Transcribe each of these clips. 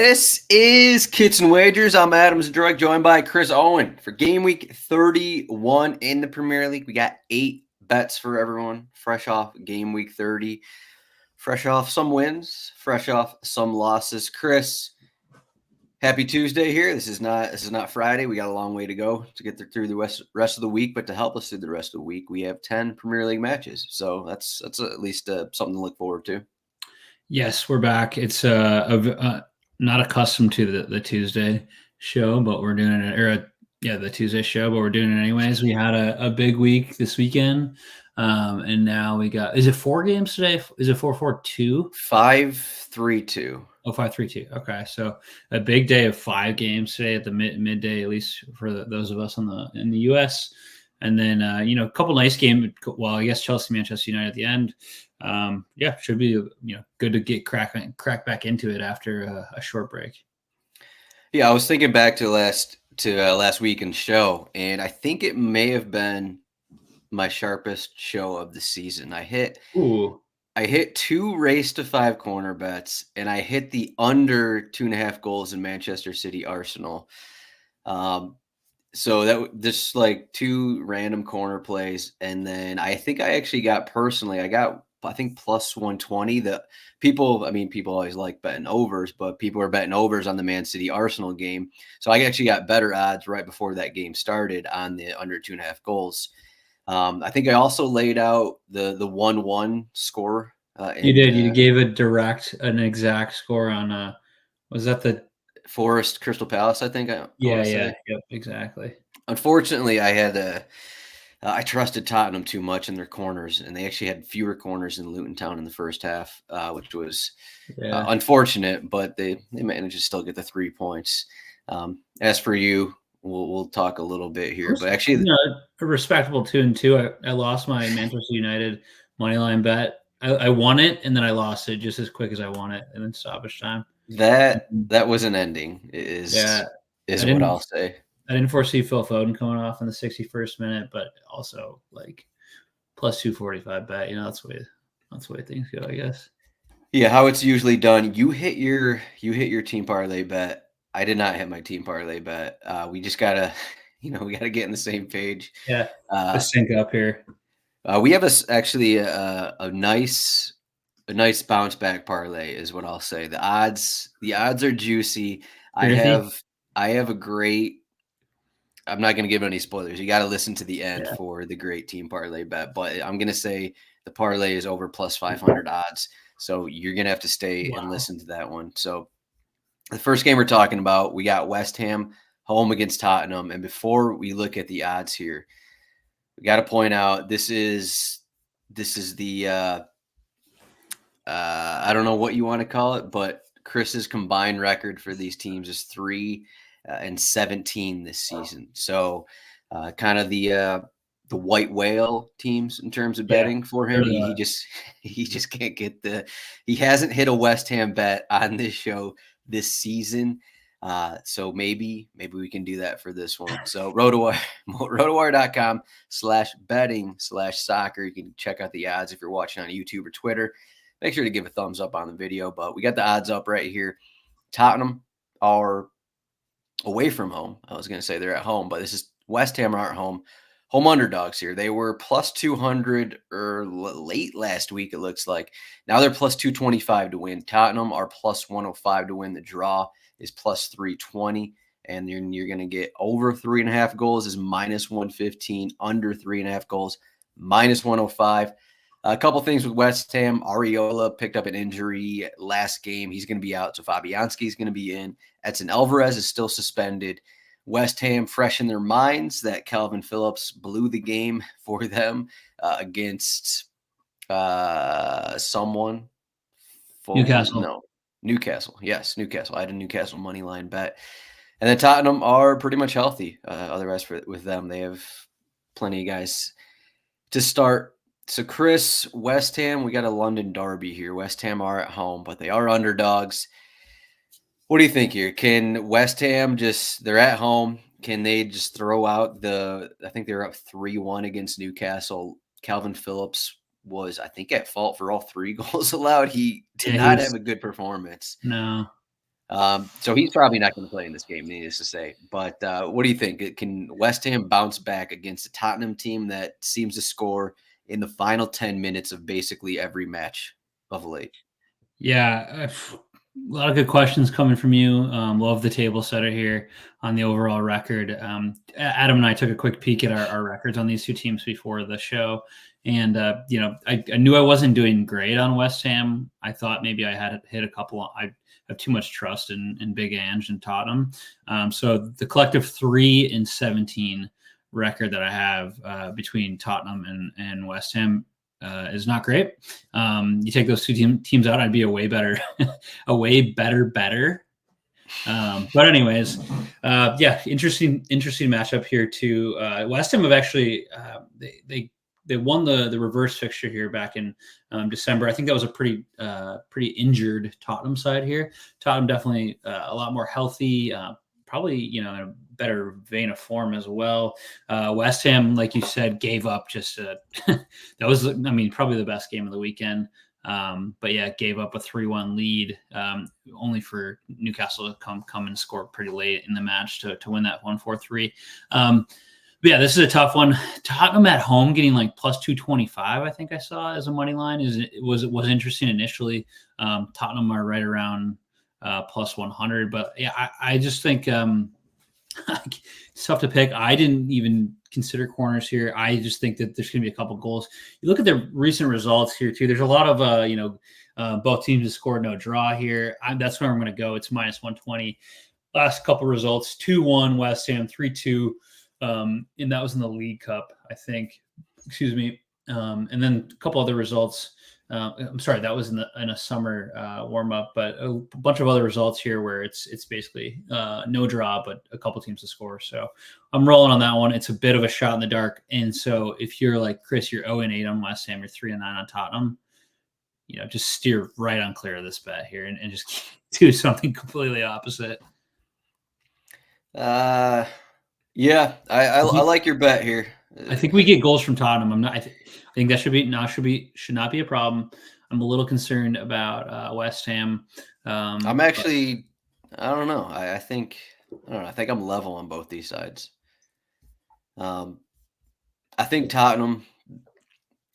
This is Kitchen Wagers. I'm Adam Zdroik, joined by Chris Owen for Game Week 31 in the Premier League. We got 8 bets for everyone, fresh off Game Week 30, fresh off some wins, fresh off some losses. Chris, happy Tuesday here. This is not Friday. We got a long way to go to get through the rest of the week, but to help us through the rest of the week, we have 10 Premier League matches. So that's at least something to look forward to. Yes, we're back. It's not accustomed to the Tuesday show, but we're doing it. The Tuesday show, but we're doing it anyways. We had a big week this weekend, and now we got. Is it 4 games today? Is it 4-4-2? 5-3-2. Oh, 5-3-2. Okay, so a big day of 5 games today at the midday, at least for those of us in the U.S. And then a couple nice games. Well, I guess Chelsea, Manchester United at the end. Should be good to get crack back into it after a short break. Yeah, I was thinking back to last weekend's show, and I think it may have been my sharpest show of the season. I hit 2 race to 5 corner bets, and I hit the under 2.5 goals in Manchester City Arsenal. So that just like 2 random corner plays, and then I think I actually got I think plus 120. People always like betting overs, but people are betting overs on the Man City Arsenal game. So I actually got better odds right before that game started on the under 2.5 goals. I think I also laid out the 1-1 score. You did. You gave an exact score on. Was that the Forest Crystal Palace? I think. Yep, exactly. Unfortunately, I trusted Tottenham too much in their corners, and they actually had fewer corners than Luton Town in the first half, which was unfortunate, but they managed to still get the 3 points. As for you, we'll talk a little bit here, but actually a respectable 2-2. I lost my Manchester United moneyline bet. I won it, and then I lost it just as quick as I won it, and then stoppage time. That was an ending. Is what I'll say. I didn't foresee Phil Foden coming off in the 61st minute, but also like plus 245 bet. That's the way things go, I guess. Yeah, how it's usually done. You hit your team parlay bet. I did not hit my team parlay bet. We just gotta, we gotta get in the same page. Yeah, sync up here. We have a nice bounce back parlay is what I'll say. The odds are juicy. I have a great. I'm not going to give any spoilers. You got to listen to the end for the great team parlay bet, but I'm going to say the parlay is over plus 500 odds. So you're going to have to stay and listen to that one. So the first game we're talking about, we got West Ham home against Tottenham. And before we look at the odds here, we got to point out this is the I don't know what you want to call it, but Chris's combined record for these teams is 3-17 this season. So kind of the white whale teams in terms of betting for him. He just can't get he hasn't hit a West Ham bet on this show this season. So maybe we can do that for this one. So rotowire.com/betting/soccer. You can check out the odds if you're watching on YouTube or Twitter. Make sure to give a thumbs up on the video, but we got the odds up right here. Tottenham are away from home. I was going to say they're at home, but this is West Ham are at home. Home underdogs here. They were plus 200 late last week, it looks like. Now they're plus 225 to win. Tottenham are plus 105 to win. The draw is plus 320, and you're going to get over 3.5 goals is minus 115, under 3.5 goals, minus 105. A couple things with West Ham. Areola picked up an injury last game. He's going to be out. So Fabianski is going to be in. Edson Alvarez is still suspended. West Ham fresh in their minds that Calvin Phillips blew the game for them against someone. Newcastle. No, Newcastle. Yes, Newcastle. I had a Newcastle money line bet. And then Tottenham are pretty much healthy. Otherwise, with them, they have plenty of guys to start. So, Chris, West Ham, we got a London derby here. West Ham are at home, but they are underdogs. What do you think here? Can West Ham they're at home. Can they just throw out I think they were up 3-1 against Newcastle. Calvin Phillips was, I think, at fault for all 3 goals allowed. He did not have a good performance. No. So he's probably not going to play in this game, needless to say. But what do you think? Can West Ham bounce back against a Tottenham team that seems to score in the final 10 minutes of basically every match of late? Yeah, a lot of good questions coming from you. Love the table setter here on the overall record. Adam and I took a quick peek at our records on these two teams before the show. And, I knew I wasn't doing great on West Ham. I thought maybe I had hit a couple. I have too much trust in Big Ange and Tottenham. So the collective 3-17 record that I have between Tottenham and West Ham is not great. You take those two teams out, I'd be a way better, better. But anyways, interesting matchup here too. West Ham have actually they won the reverse fixture here back in December. I think that was a pretty injured Tottenham side here. Tottenham definitely a lot more healthy, probably in a better vein of form as well. West Ham, like you said, gave up just that was, probably the best game of the weekend. But yeah, gave up a 3-1 lead, only for Newcastle to come and score pretty late in the match to win that 1-4-3. But yeah, this is a tough one. Tottenham at home getting like plus 225, I think I saw as a money line was interesting initially. Tottenham are right around plus 100, but yeah, I just think it's tough to pick. I didn't even consider corners here. I just think that there's going to be a couple goals. You look at the recent results here too. There's a lot of both teams have scored no draw here. That's where I'm going to go. It's minus 120. Last couple results: 2-1 West Ham, 3-2, and that was in the League Cup, I think. Excuse me. And then a couple other results. I'm sorry, that was in a summer warm up, but a bunch of other results here where it's basically no draw, but a couple teams to score. So I'm rolling on that one. It's a bit of a shot in the dark, and so if you're like Chris, you're 0-8 on West Ham, you're 3-9 on Tottenham. Just steer right on clear of this bet here and just do something completely opposite. Yeah, I like your bet here. I think we get goals from Tottenham. I think that should not be a problem. I'm a little concerned about West Ham. I'm actually, I don't know. I think I'm level on both these sides. I think Tottenham.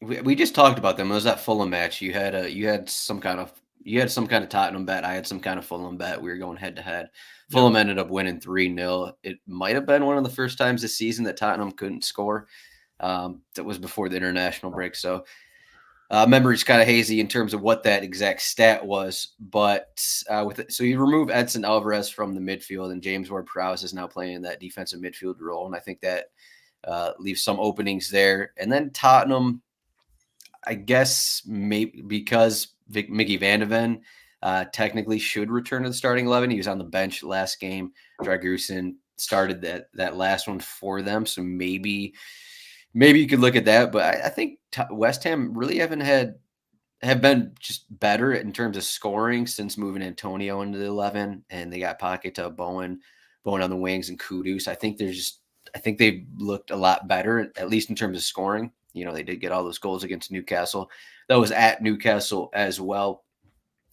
We just talked about them. It was that Fulham match. You had some kind of Tottenham bet. I had some kind of Fulham bet. We were going head to head. Fulham ended up winning 3-0. It might have been one of the first times this season that Tottenham couldn't score. That was before the international break. So memory's kind of hazy in terms of what that exact stat was. But so you remove Edson Alvarez from the midfield, and James Ward-Prowse is now playing that defensive midfield role. And I think that leaves some openings there. And then Tottenham, I guess maybe because Mickey Van de Ven technically should return to the starting 11. He was on the bench last game. Dragusin started that last one for them. So maybe you could look at that. But I think West Ham really have been just better in terms of scoring since moving Antonio into the 11. And they got Paqueta, Bowen on the wings, and Kudus. I think they've looked a lot better, at least in terms of scoring. They did get all those goals against Newcastle. That was at Newcastle as well.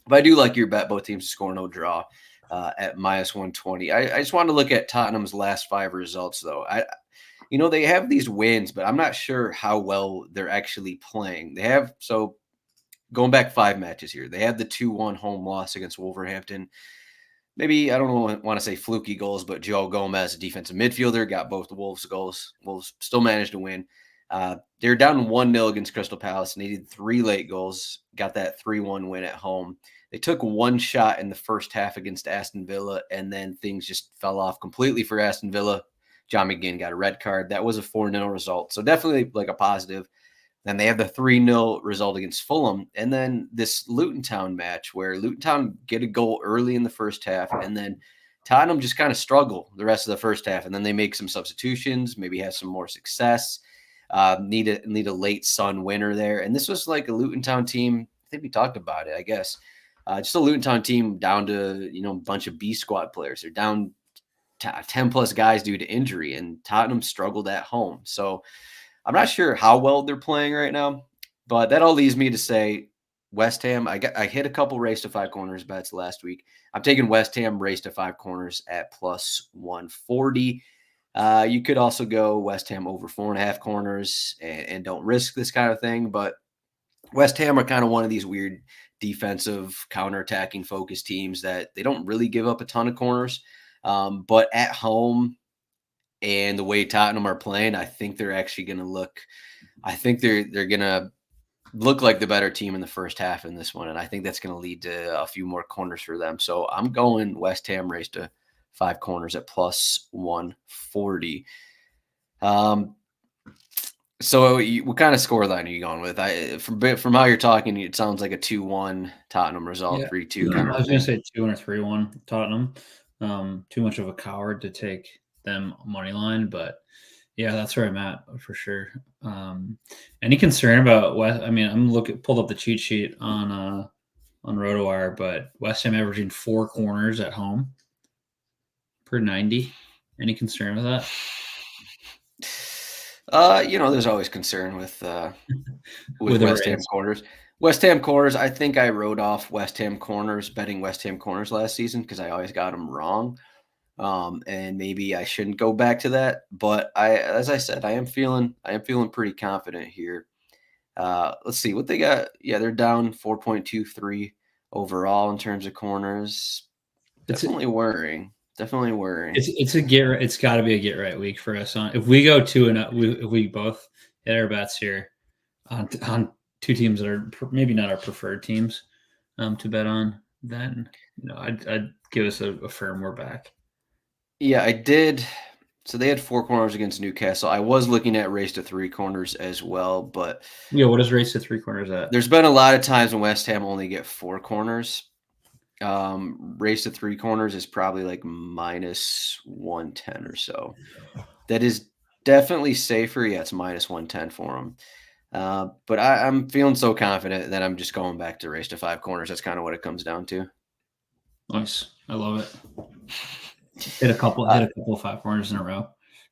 But I do like your bet, both teams to score no draw at minus 120. I just wanted to look at Tottenham's last 5 results, though. They have these wins, but I'm not sure how well they're actually playing. So going back 5 matches here, they had the 2-1 home loss against Wolverhampton. Maybe, I don't want to say fluky goals, but Joe Gomez, a defensive midfielder, got both the Wolves goals. Wolves still managed to win. They're down 1-0 against Crystal Palace, needed 3 late goals, got that 3-1 win at home. They took 1 shot in the first half against Aston Villa, and then things just fell off completely for Aston Villa. John McGinn got a red card. That was a 4-0 result, so definitely like a positive. Then they have the 3-0 result against Fulham, and then this Luton Town match where Luton Town get a goal early in the first half, and then Tottenham just kind of struggle the rest of the first half, and then they make some substitutions, maybe have some more success. Need a late Sun winner there. And this was like a Luton Town team. I think we talked about it, I guess. Just a Luton Town team down to, a bunch of B squad players. They're down 10 plus guys due to injury, and Tottenham struggled at home. So I'm not sure how well they're playing right now, but that all leads me to say West Ham. I hit a couple race to 5 corners bets last week. I'm taking West Ham race to 5 corners at plus 140. You could also go West Ham over 4.5 corners and don't risk this kind of thing. But West Ham are kind of one of these weird defensive counterattacking focused teams that they don't really give up a ton of corners. But at home and the way Tottenham are playing, I think they're actually going to look. I think they're going to look like the better team in the first half in this one, and I think that's going to lead to a few more corners for them. So I'm going West Ham race to 5 corners at plus 140. So what kind of scoreline are you going with? From how you're talking, it sounds like a 2-1 Tottenham result, 3-2 kind of. I was going to say 2-1 or 3-1 Tottenham. Too much of a coward to take them money line, but yeah, that's where I'm at for sure. Any concern about West? I mean, pulled up the cheat sheet on RotoWire, but West Ham averaging 4 corners at home per 90. Any concern with that? There's always concern with West Ham corners. West Ham corners, I think I wrote off West Ham corners, betting West Ham corners last season because I always got them wrong. And maybe I shouldn't go back to that. But as I said, I am feeling pretty confident here. Let's see what they got. Yeah, they're down 4.23 overall in terms of corners. Definitely worrying. It's got to be a get right week for us. If we go 2-0, if we both hit our bets here on 2 teams that are maybe not our preferred teams to bet on, then I'd give us a firm we're back. Yeah, I did. So they had 4 corners against Newcastle. I was looking at race to 3 corners as well, but yeah, what is race to 3 corners at? There's been a lot of times when West Ham only get 4 corners. Race to 3 corners is probably like minus 110 or so. That is definitely safer. Yeah, it's minus 110 for them. But I'm feeling so confident that I'm just going back to race to 5 corners. That's kind of what it comes down to. Nice. I love it. Hit a couple of 5 corners in a row.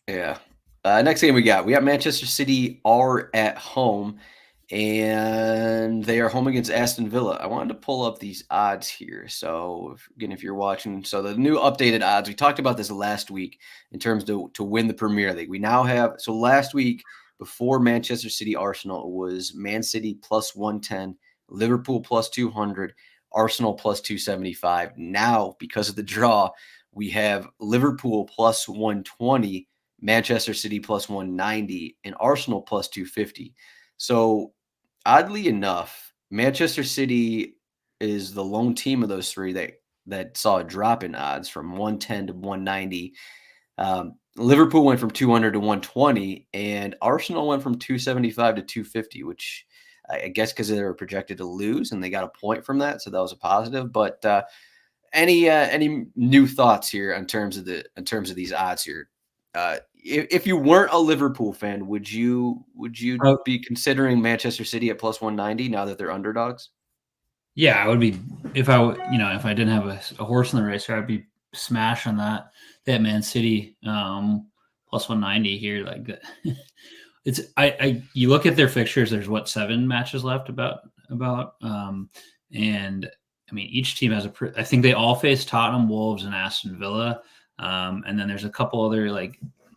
Yeah. Next game we got Manchester City are at home, and they are home against Aston Villa. I wanted to pull up these odds here. So again, if you're watching, so the new updated odds, we talked about this last week in terms to win the Premier League. We now have, so last week before Manchester City Arsenal, it was Man City plus 110, Liverpool plus 200, Arsenal plus 275. Now, because of the draw, we have Liverpool plus 120, Manchester City plus 190, and Arsenal plus 250. So oddly enough, Manchester City is the lone team of those 3 that saw a drop in odds from 110 to 190. Liverpool went from 200 to 120, and Arsenal went from 275 to 250, which I guess because they were projected to lose and they got a point from that, so that was a positive. But any new thoughts here in terms of these odds here? If you weren't a Liverpool fan, would you be considering Manchester City at plus 190 now that they're underdogs? Yeah, I would be if I didn't have a horse in the race, I'd be smashing that Man City plus 190 here. Like it's you look at their fixtures. There's 7 matches left about and I mean each team has I think they all face Tottenham, Wolves, and Aston Villa. And then there's a couple other,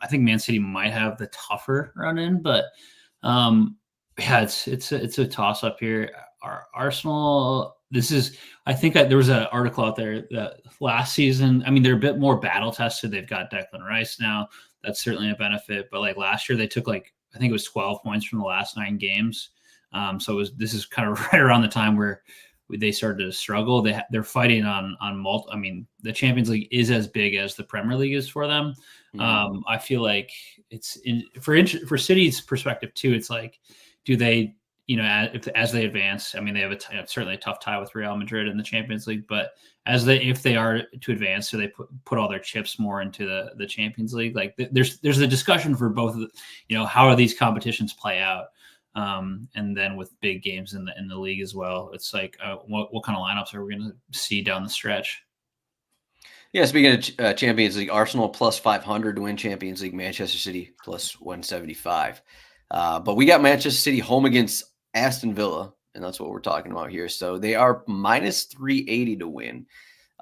I think Man City might have the tougher run in, but yeah, it's a toss up here. Arsenal, I think there was an article out there that last season, I mean, they're a bit more battle tested. They've got Declan Rice now. That's certainly a benefit. But last year they took I think it was 12 points from the last 9 games. So this is kind of right around the time where they started to struggle. They're fighting on I mean, the Champions League is as big as the Premier League is for them. Mm-hmm. I feel like it's for City's perspective too. It's do they, as they advance, I mean, they have certainly a tough tie with Real Madrid in the Champions League, but if they are to advance, so they put all their chips more into the Champions League. There's a discussion for both of the, how are these competitions play out? And then with big games in the league as well, it's what kind of lineups are we going to see down the stretch? Yeah, speaking of Champions League, Arsenal plus 500 to win Champions League, Manchester City plus 175. But we got Manchester City home against Aston Villa. and that's what we're talking about here. So they are minus 380 to win.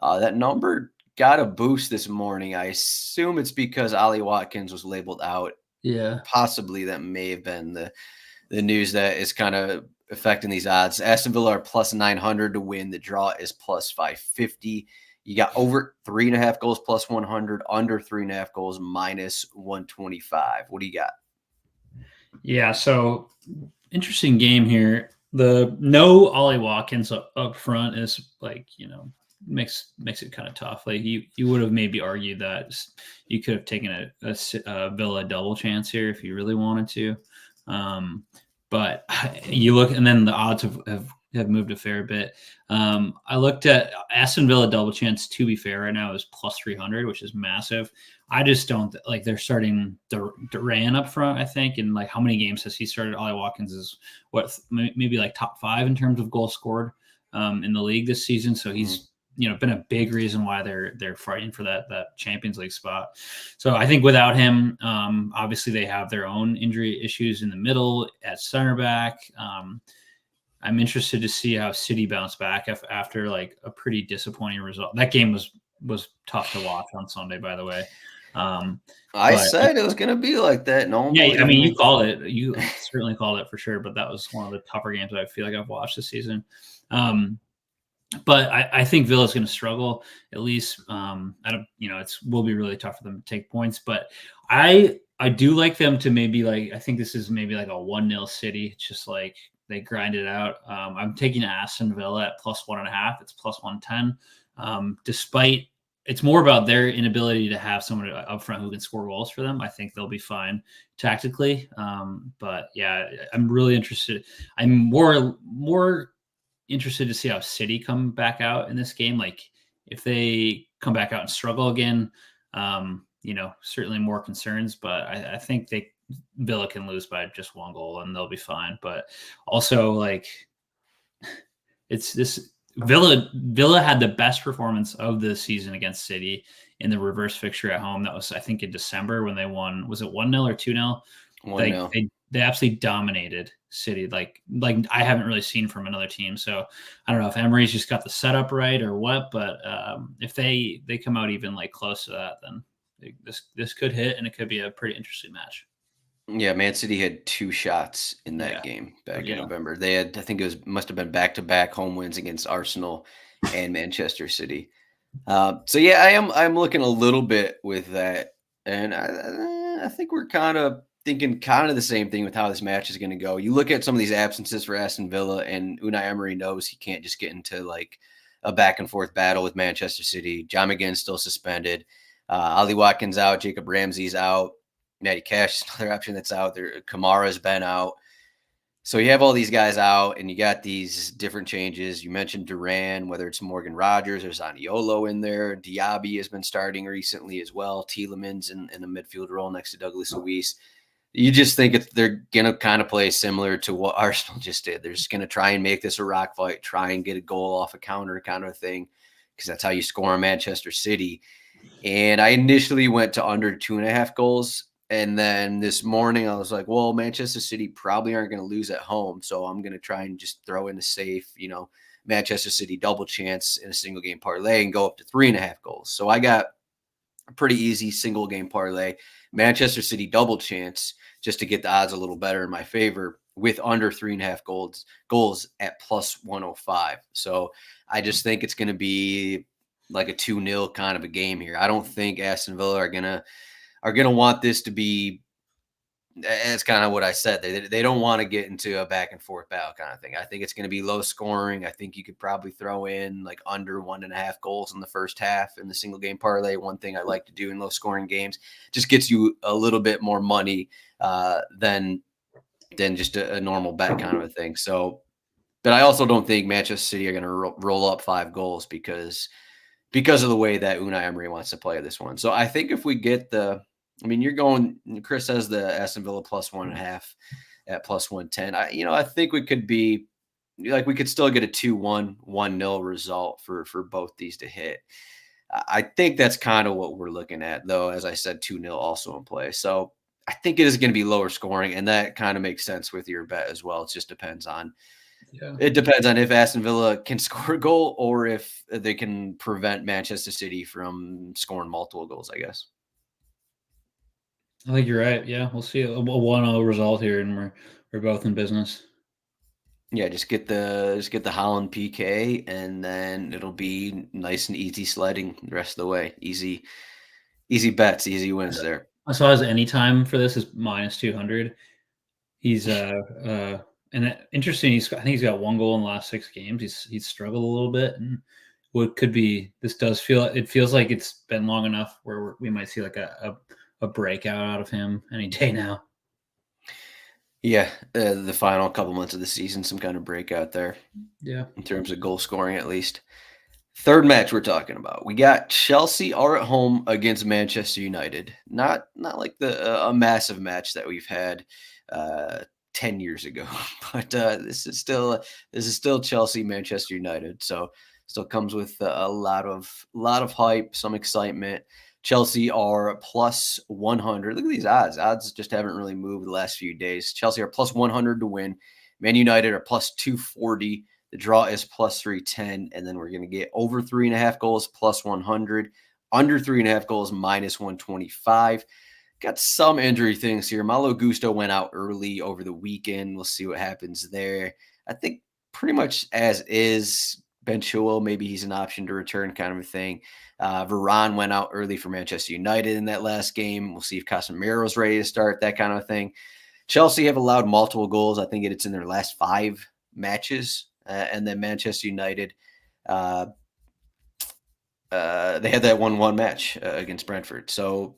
That number got a boost this morning. I assume it's because Ollie Watkins was labeled out. Yeah. Possibly that may have been the news that is kind of affecting these odds. Aston Villa are plus 900 to win. The draw is plus 550. You got over 3.5 goals plus 100, under 3.5 goals minus 125. What do you got? Yeah, so interesting game here. The no Ollie Watkins up front is like, makes it kind of tough. Like you would have maybe argued that you could have taken a Villa double chance here if you really wanted to. But you look, and then the odds have moved a fair bit. I looked at Aston Villa double chance, to be fair, right now is plus 300, which is massive. I just don't like they're starting Duran up front, I think. And like, how many games has he started? Ollie Watkins is maybe like top 5 in terms of goals scored in the league this season. So he's, been a big reason why they're fighting for that Champions League spot. So I think without him, obviously they have their own injury issues in the middle at center back. I'm interested to see how City bounce back after like a pretty disappointing result. That game was tough to watch on Sunday, by the way. I said it was going to be like that. No one yeah, I mean, you called it. You certainly called it for sure, but that was one of the tougher games I feel like I've watched this season. But I think Villa's going to struggle at least. Will be really tough for them to take points. But I do like them to maybe I think this is maybe like a 1-0 City. It's just like they grind it out. I'm taking Aston Villa at plus 1.5. It's plus 110. Despite it's more about their inability to have someone up front who can score goals for them. I think they'll be fine tactically. But yeah, I'm really interested. I'm more interested to see how City come back out in this game. Like if they come back out and struggle again, certainly more concerns, but I think Villa can lose by just 1 goal and they'll be fine. But also like it's this Villa had the best performance of the season against City in the reverse fixture at home. That was, I think, in December when they won. Was it 1-0 or 2-0? 1-0. They absolutely dominated City, like I haven't really seen from another team. So I don't know if Emery's just got the setup right or what, but if they come out even like close to that, then this could hit and it could be a pretty interesting match. Yeah, Man City had 2 shots in that game back in November. They had, I think must have been back-to-back home wins against Arsenal and Manchester City. So yeah, I'm looking a little bit with that, and I think we're kind of thinking the same thing with how this match is going to go. You look at some of these absences for Aston Villa, and Unai Emery knows he can't just get into like a back and forth battle with Manchester City. John McGinn's still suspended. Ollie Watkins out. Jacob Ramsey's out. Matty Cash is another option that's out there. Kamara's been out. So you have all these guys out, and you got these different changes. You mentioned Duran, whether it's Morgan Rogers or Zaniolo in there. Diaby has been starting recently as well. Tielemans in the midfield role next to Douglas Luiz. You just think they're going to kind of play similar to what Arsenal just did. They're just going to try and make this a rock fight, try and get a goal off a counter kind of thing, because that's how you score on Manchester City. And I initially went to under 2.5 goals. And then this morning I was like, well, Manchester City probably aren't going to lose at home. So I'm going to try and just throw in the safe, Manchester City double chance in a single game parlay and go up to 3.5 goals. So I got a pretty easy single game parlay, Manchester City double chance, just to get the odds a little better in my favor, with under 3.5 goals at plus 105. So I just think it's going to be like a 2-0 kind of a game here. I don't think Aston Villa are going to want this to be, it's kind of what I said. They don't want to get into a back and forth battle kind of thing. I think it's going to be low scoring. I think you could probably throw in like under 1.5 goals in the first half in the single game parlay. One thing I like to do in low scoring games, just gets you a little bit more money than just a normal bet kind of a thing. So, but I also don't think Manchester City are going to roll up 5 goals because of the way that Unai Emery wants to play this one. So I think if we get Chris says the Aston Villa plus 1.5 at plus 110. I think we could be like, we could still get a 2-1, 1-0 result for both these to hit. I think that's kind of what we're looking at, though. As I said, 2-0 also in play. So I think it is going to be lower scoring, and that kind of makes sense with your bet as well. It just depends on Yeah. It depends on if Aston Villa can score a goal or if they can prevent Manchester City from scoring multiple goals, I guess. I think you're right. Yeah, we'll see a 1-0 result here, and we're both in business. Yeah, just get the Holland PK, and then it'll be nice and easy sledding the rest of the way. Easy bets, easy wins there. I saw his anytime for this is -200. He's and interesting. I think he's got 1 goal in the last 6 games. He's struggled a little bit, and what could be this feels like it's been long enough where we might see like a breakout out of him any day now. Yeah, the final couple months of the season, some kind of breakout there. Yeah, in terms of goal scoring, at least. Third match we're talking about. We got Chelsea are at home against Manchester United. Not like a massive match that we've had 10 years ago, but this is still Chelsea Manchester United. So still comes with a lot of hype, some excitement. Chelsea are plus 100. Look at these odds. Odds just haven't really moved the last few days. Chelsea are plus 100 to win. Man United are plus 240. The draw is plus 310. And then we're going to get over 3.5 goals plus 100. Under 3.5 goals minus 125. Got some injury things here. Malo Gusto went out early over the weekend. We'll see what happens there. I think pretty much as is. Ben Chilwell, maybe he's an option to return kind of a thing. Varane went out early for Manchester United in that last game. We'll see if Casemiro's ready to start, that kind of thing. Chelsea have allowed multiple goals. I think it's in their last 5 matches. And then Manchester United, they had that 1-1 match against Brentford. So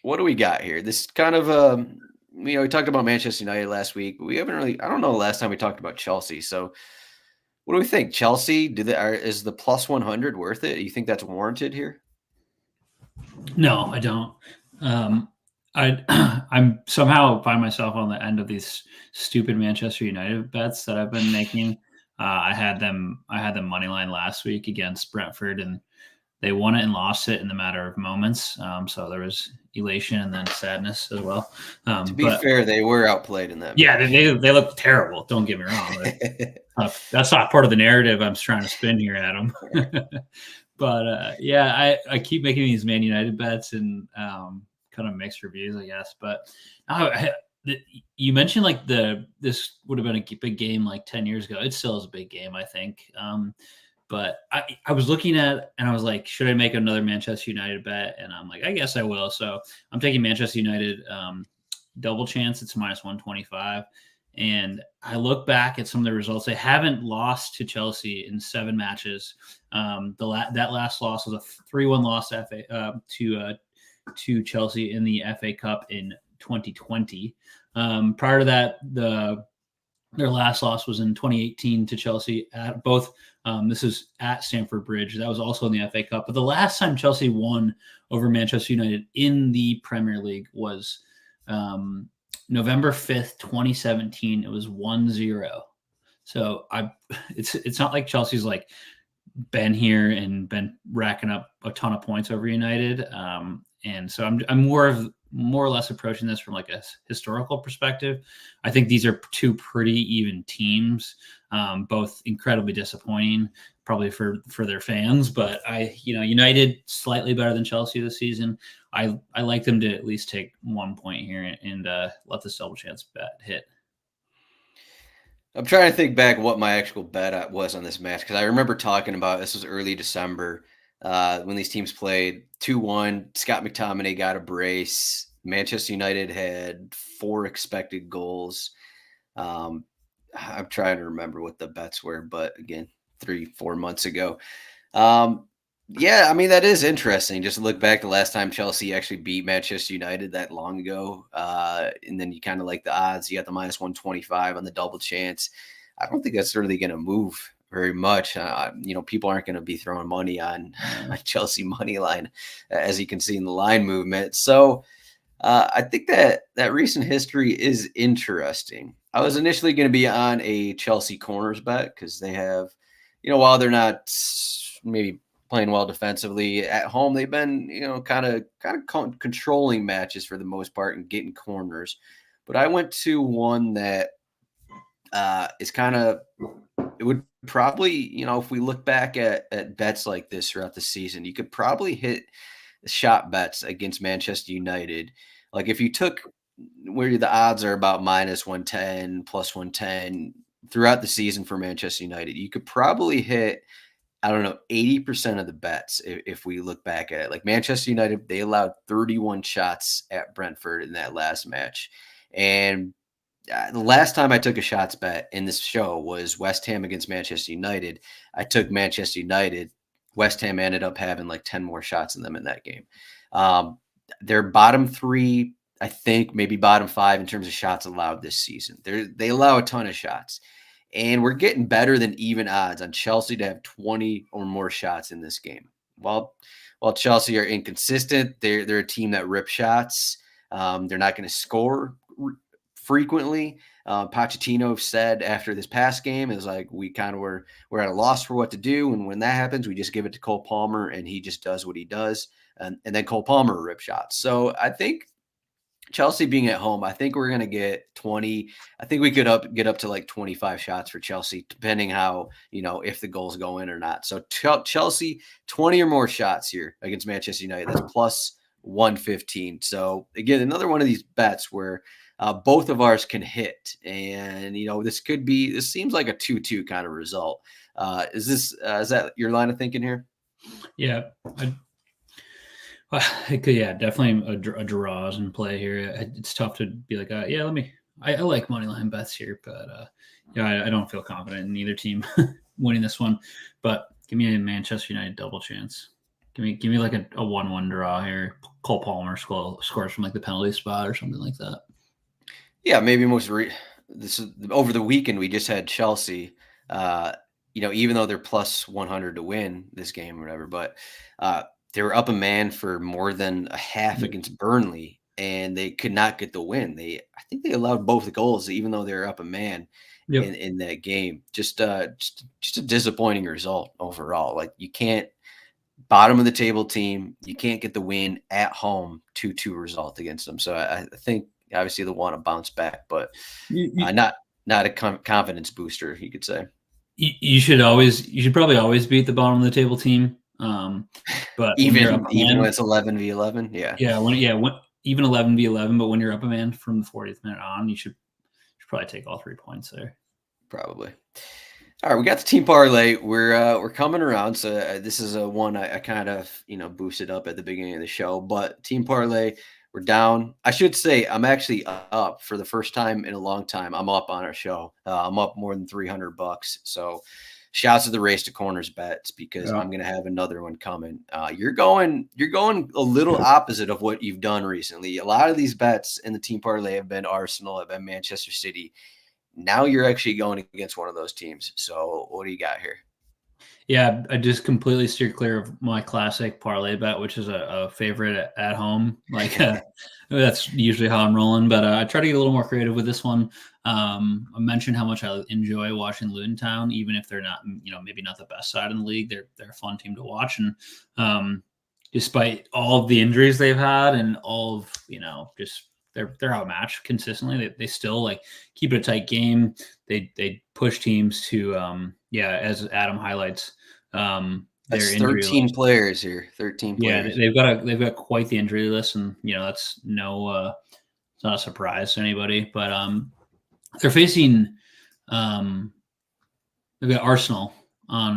what do we got here? This kind of, we talked about Manchester United last week, but we haven't really, I don't know the last time we talked about Chelsea. So what do we think? Chelsea, is the plus 100 worth it? Do you think that's warranted here? no, I don't. I'm somehow find myself on the end of these stupid Manchester United bets that I've been making. I had them money line last week against Brentford, and they won it and lost it in the matter of moments. So there was elation and then sadness as well. To be fair, they were outplayed in that. Yeah, they look terrible. Don't get me wrong. That's not part of the narrative I'm trying to spin here, Adam. But yeah, I keep making these Man United bets and kind of mixed reviews, I guess. But you mentioned like this would have been a big game like 10 years ago. It still is a big game, I think. But I was looking at and I was like, should I make another Manchester United bet? And I'm like, I guess I will. So I'm taking Manchester United double chance. It's minus 125. And I look back at some of the results. They haven't lost to Chelsea in 7 matches. That last loss was a 3-1 loss to Chelsea in the FA Cup in 2020. Prior to that, their last loss was in 2018 to Chelsea at both. This is at Stamford Bridge. That was also in the FA Cup. But the last time Chelsea won over Manchester United in the Premier League was November 5th, 2017. It was 1-0. So it's not like Chelsea's like been here and been racking up a ton of points over United. And so I'm more or less approaching this from like a historical perspective. I think these are 2 pretty even teams, both incredibly disappointing, probably for their fans. But United slightly better than Chelsea this season. I like them to at least take 1 point here and let this double chance bet hit. I'm trying to think back what my actual bet was on this match because I remember talking about this was early December when these teams played 2-1. Scott McTominay got a brace. Manchester United had 4 expected goals. I'm trying to remember what the bets were, but again, 3-4 months ago. Yeah, I mean, that is interesting. Just to look back the last time Chelsea actually beat Manchester United that long ago. And then you kind of like the odds. You got the minus 125 on the double chance. I don't think that's really going to move very much. People aren't going to be throwing money on Chelsea money line, as you can see in the line movement. So I think that recent history is interesting. I was initially going to be on a Chelsea corners bet because they have, while they're not maybe playing well defensively at home, they've been, kind of controlling matches for the most part and getting corners. But I went to one that is kind of, it would probably, if we look back at bets like this throughout the season, you could probably hit shot bets against Manchester United. Like if you took where the odds are about minus 110, plus 110 throughout the season for Manchester United, you could probably hit, I don't know, 80% of the bets if we look back at it. Like Manchester United, they allowed 31 shots at Brentford in that last match. And the last time I took a shots bet in this show was West Ham against Manchester United. I took Manchester United. West Ham ended up having like 10 more shots in them in that game. Their bottom three, I think, maybe bottom five in terms of shots allowed this season. They allow a ton of shots. And we're getting better than even odds on Chelsea to have 20 or more shots in this game. While Chelsea are inconsistent, they're a team that rips shots. They're not going to score frequently. Pochettino said after this past game, it was like we're at a loss for what to do. And when that happens, we just give it to Cole Palmer and he just does what he does. And then Cole Palmer rip shots. So I think Chelsea being at home, I think we're going to get 20. I think we could get up to like 25 shots for Chelsea, depending how, if the goals go in or not. So Chelsea, 20 or more shots here against Manchester United. That's plus 115. So again, another one of these bets where both of ours can hit. And, this seems like a 2-2 kind of result. Is that your line of thinking here? Yeah. Definitely a draw is in play here. It's tough to be like, I like money line bets here, but I don't feel confident in either team winning this one. But give me a Manchester United double chance. Give me like a 1-1 draw here. Cole Palmer scores from like the penalty spot or something like that. Yeah, maybe this is over the weekend. We just had Chelsea. Even though they're plus 100 to win this game or whatever, but they were up a man for more than a half against Burnley, and they could not get the win. I think they allowed both the goals, even though they were up a man in that game. Just a disappointing result overall. Like you can't, bottom of the table team, you can't get the win at home, 2-2 result against them. So I think obviously they'll want to bounce back, but not a confidence booster, you could say. You should probably always beat the bottom of the table team. But even when it's 11v11, when even 11v11, but when you're up a man from the 40th minute on, you should probably take all 3 points there. Probably. All right, we got the team parlay. We're coming around, so this is a one I kind of boosted up at the beginning of the show. But team parlay, we're down. I should say I'm actually up for the first time in a long time. I'm up on our show. I'm up more than $300. So. Shouts to the Race to Corners bets because I'm going to have another one coming. You're going a little opposite of what you've done recently. A lot of these bets in the team parlay have been Arsenal, have been Manchester City. Now you're actually going against one of those teams. So what do you got here? Yeah, I just completely steered clear of my classic parlay bet, which is a favorite at home. Like that's usually how I'm rolling, but I try to get a little more creative with this one. I mentioned how much I enjoy watching Luton Town, even if they're not, maybe not the best side in the league. They're a fun team to watch, and despite all of the injuries they've had and all of just they're outmatched consistently. They still like keep it a tight game. They push teams to as Adam highlights. That's 13 players here. 13 players. Yeah, they've got quite the injury list, and that's it's not a surprise to anybody. But they're facing they've got Arsenal on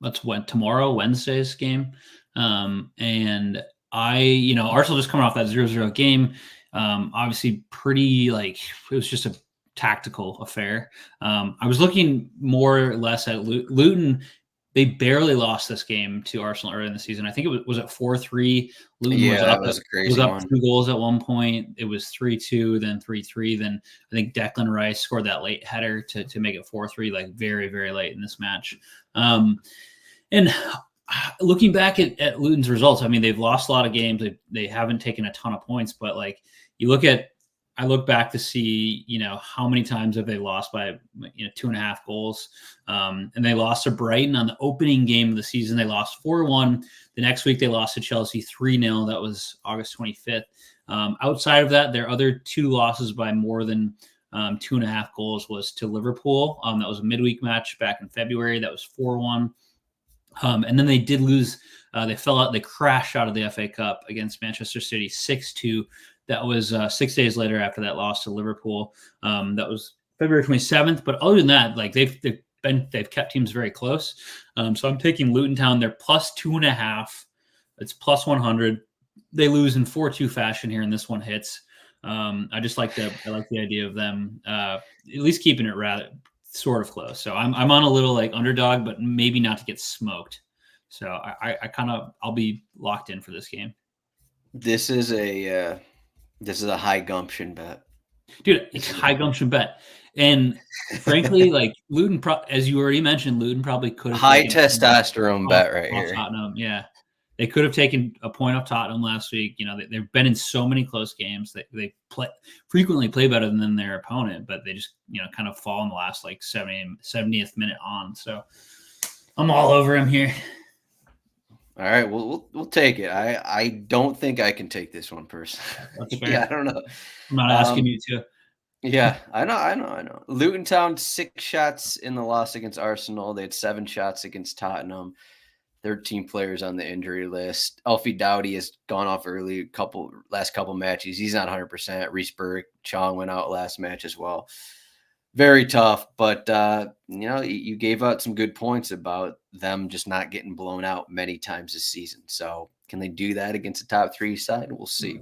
that's tomorrow, Wednesday's game. And Arsenal just coming off that 0-0 game. Obviously pretty it was just a tactical affair. I was looking more or less at Luton. They barely lost this game to Arsenal early in the season. I think it was at 4-3. Luton was up 2 goals at one point. It was 3-2, then 3-3. Then I think Declan Rice scored that late header to make it 4-3, like very, very late in this match. And looking back at Luton's results, I mean, they've lost a lot of games. They haven't taken a ton of points, but I look back to see, how many times have they lost by, 2.5 goals. And they lost to Brighton on the opening game of the season. They lost 4-1. The next week they lost to Chelsea 3-0. That was August 25th. Outside of that, their other 2 losses by more than 2.5 goals was to Liverpool. That was a midweek match back in February. That was 4-1. And then they did lose. They fell out. They crashed out of the FA Cup against Manchester City 6-2. That was 6 days later after that loss to Liverpool. That was February 27th. But other than that, like they've kept teams very close. So I'm taking Luton Town. They're plus 2.5. It's plus 100. They lose in 4-2 fashion here, and this one hits. I like the idea of them at least keeping it rather sort of close. So I'm on a little like underdog, but maybe not to get smoked. So I'll be locked in for this game. This is a high gumption bet, dude. It's a high gumption bet, and frankly, like Luton, as you already mentioned, Luton probably could have high testosterone bet right here. Tottenham, yeah. They could have taken a point off Tottenham last week. You know, they've been in so many close games that they frequently play better than their opponent, but they just, kind of fall in the last like 70th minute on. So I'm all over him here. All right, we'll take it. I don't think I can take this one personally. That's fair. Yeah, I don't know. I'm not asking you to. Yeah, I know. Luton Town 6 shots in the loss against Arsenal. They had 7 shots against Tottenham. 13 players on the injury list. Alfie Doughty has gone off early last couple matches. He's not 100%. Reece Burke, Chong went out last match as well. Very tough, but you gave out some good points about them just not getting blown out many times this season. So can they do that against the top 3 side? We'll see.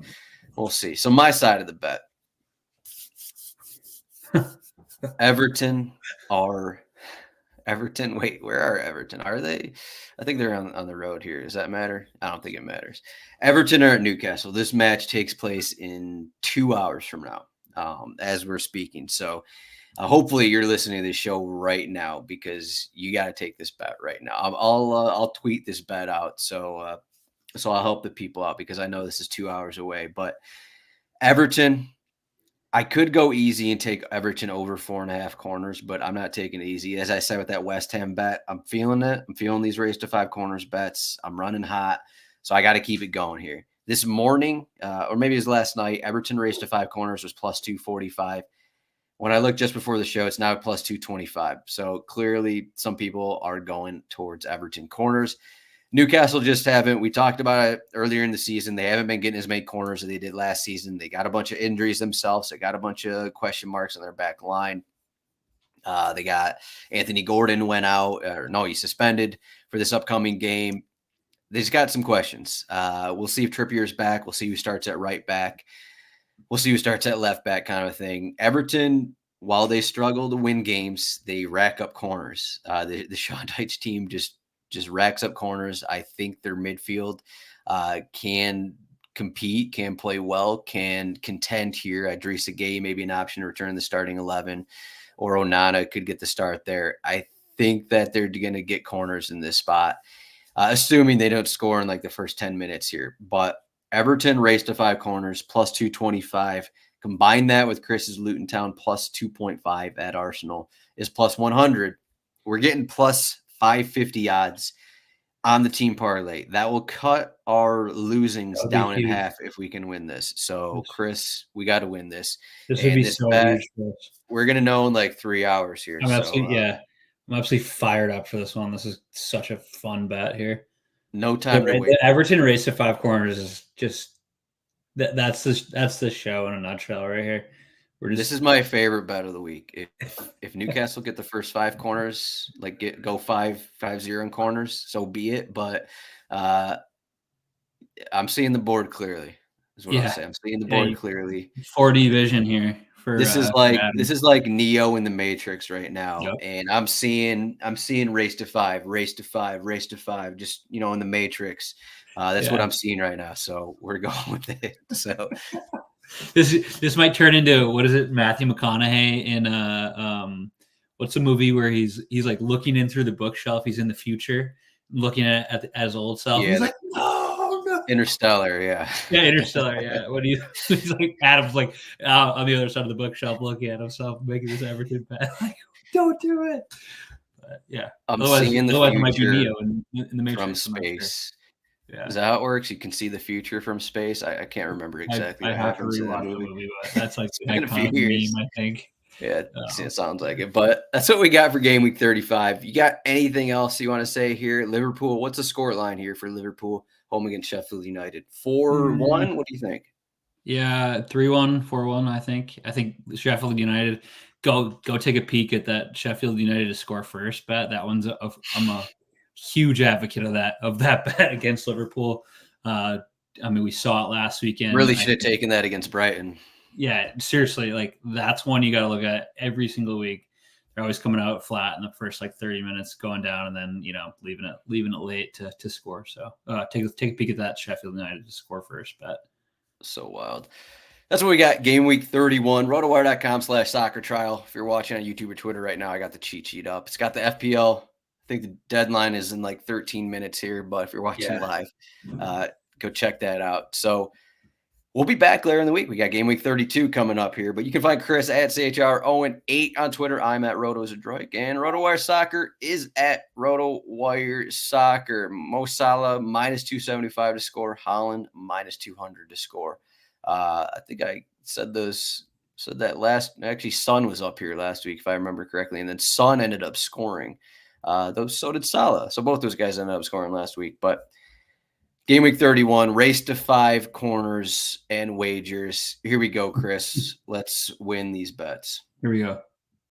So my side of the bet. Everton. Wait, where are Everton? Are they? I think they're on the road here. Does that matter? I don't think it matters. Everton are at Newcastle. This match takes place in 2 hours from now, as we're speaking. So hopefully you're listening to this show right now because you got to take this bet right now. I'll tweet this bet out. So I'll help the people out because I know this is 2 hours away. But Everton, I could go easy and take Everton over 4.5 corners, but I'm not taking it easy. As I said with that West Ham bet, I'm feeling it. I'm feeling these raised to 5 corners bets. I'm running hot, so I got to keep it going here. This morning, or maybe it was last night, Everton raised to 5 corners was plus 245. When I looked just before the show, it's now plus 225. So clearly some people are going towards Everton corners. Newcastle just haven't. We talked about it earlier in the season. They haven't been getting as many corners as they did last season. They got a bunch of injuries themselves. They got a bunch of question marks on their back line. They got Anthony Gordon went out. He's suspended for this upcoming game. They just got some questions. We'll see if Trippier's back. We'll see who starts at right back. We'll see who starts at left back kind of thing. Everton, while they struggle to win games, they rack up corners. The Sean Dyche team just racks up corners. I think their midfield can compete, can play well, can contend here. Idrissa Gueye maybe an option to return the starting 11, or Onana could get the start there. I think that they're going to get corners in this spot, assuming they don't score in like the first 10 minutes here. But Everton raised to 5 corners, plus 225. Combine that with Chris's Luton Town, plus 2.5 at Arsenal is plus 100. We're getting plus 550 odds on the team parlay. That will cut our losings down in half if we can win this. So, Chris, we got to win this. This would be so huge for us. We're going to know in like 3 hours here. I'm absolutely fired up for this one. This is such a fun bet here. No time to wait. The Everton race to 5 corners is just that's the show in a nutshell right here. This is my favorite bet of the week. If Newcastle get the first 5 corners, like go 5-0 in corners, so be it. But I'm seeing the board clearly. Is what I'll say. I'm seeing the board clearly. 4D vision here. This is like Neo in the Matrix right now, and I'm seeing race to 5, just in the Matrix. That's what I'm seeing right now. So we're going with it. So. This might turn into, what is it, Matthew McConaughey in what's the movie where he's like looking in through the bookshelf, he's in the future looking at his old self. Yeah, he's like, no. Interstellar, yeah. Yeah, Interstellar, yeah. When he's like, Adam's like on the other side of the bookshelf looking at himself making this Everton bet. Like, don't do it. But yeah. I'm seeing the future might be Neo in the Matrix from space. Yeah. Is that how it works? You can see the future from space? I can't remember exactly what happens in that movie, but that's like an iconic meme, I think. Yeah, it sounds like it. But that's what we got for game week 35. You got anything else you want to say here? Liverpool, what's the score line here for Liverpool home against Sheffield United? 4-1? What do you think? Yeah, 3-1, 4-1, I think. I think Sheffield United, go take a peek at that Sheffield United to score first bet. That one's I'm a huge advocate of that bet against Liverpool. I mean, we saw it last weekend. Really should have taken that against Brighton. Yeah, seriously, like that's one you got to look at every single week. They're always coming out flat in the first like 30 minutes, going down, and then leaving it late to score. So take a peek at that Sheffield United to score first bet. So wild. That's what we got. Game week 31. RotoWire.com/soccer trial. If you're watching on YouTube or Twitter right now, I got the cheat sheet up. It's got the FPL. I think the deadline is in like 13 minutes here, but if you're watching live, go check that out. So we'll be back later in the week. We got game week 32 coming up here, but you can find Chris at CHROwen8 on Twitter. I'm at RotoZdroik, and RotoWire Soccer is at RotoWire Soccer. Mo Salah -275 to score. Haaland -200 to score. I think I said that last. Actually, Son was up here last week, if I remember correctly, and then Son ended up scoring. So did Salah. So both those guys ended up scoring last week, but. Game week 31, race to 5 corners and wagers. Here we go, Chris. Let's win these bets. Here we go.